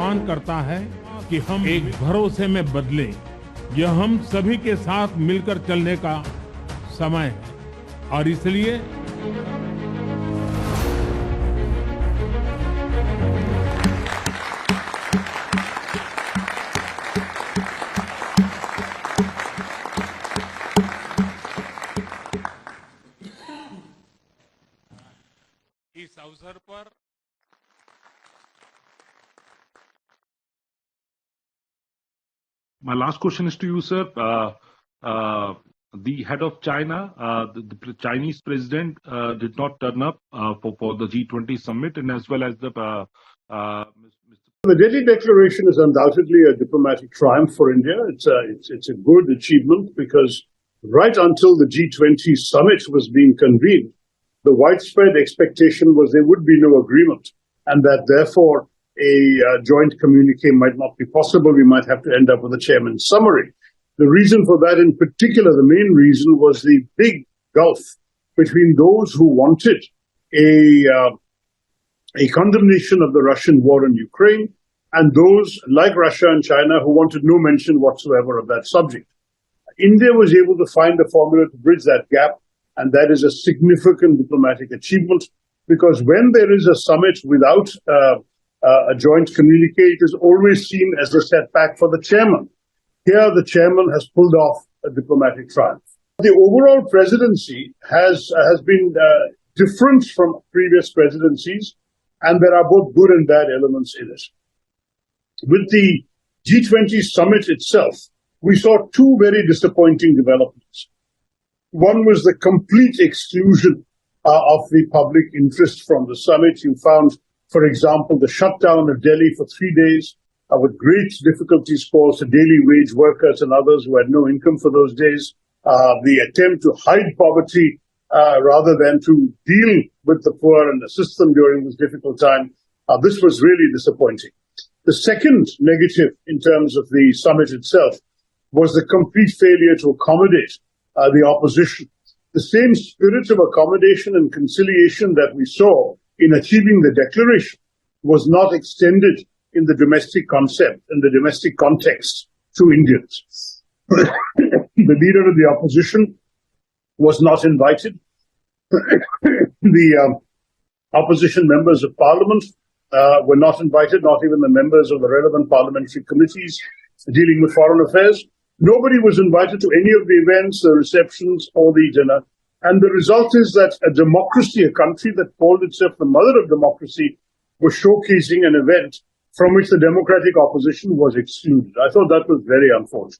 आह्वान करता है कि हम एक भरोसे में बदलें। यह हम सभी के साथ मिलकर चलने का समय है और इसलिए इस अवसर पर My last question is to you, sir. The head of China, the Chinese president, did not turn up for the G20 summit, and as well as the The Delhi Declaration is undoubtedly a diplomatic triumph for India. It's a good achievement because right until the G20 Summit was being convened, the widespread expectation was there would be no agreement, and that therefore a joint communique might not be possible. We might have to end up with a chairman's summary. The reason for that in particular, the main reason, was the big gulf between those who wanted a condemnation of the Russian war in Ukraine and those like Russia and China who wanted no mention whatsoever of that subject. India was able to find a formula to bridge that gap, and that is a significant diplomatic achievement, because when there is a summit without a joint communique, it is always seen as a setback for the chairman. Here, the chairman has pulled off a diplomatic triumph. The overall presidency has been different from previous presidencies, and there are both good and bad elements in it. With the G20 summit itself, we saw two very disappointing developments. One was the complete exclusion of the public interest from the summit. You found, for example, the shutdown of Delhi for 3 days with great difficulties caused to daily wage workers and others who had no income for those days. The attempt to hide poverty rather than to deal with the poor and assist them during this difficult time. This was really disappointing. The second negative in terms of the summit itself was the complete failure to accommodate the opposition. The same spirit of accommodation and conciliation that we saw in achieving the declaration was not extended in the domestic concept and the domestic context to Indians. The leader of the opposition was not invited. The opposition members of parliament were not invited, not even the members of the relevant parliamentary committees dealing with foreign affairs. Nobody was invited to any of the events, the receptions, or the dinner. And the result is that a democracy, a country that called itself the mother of democracy, was showcasing an event from which the democratic opposition was excluded. I thought that was very unfortunate.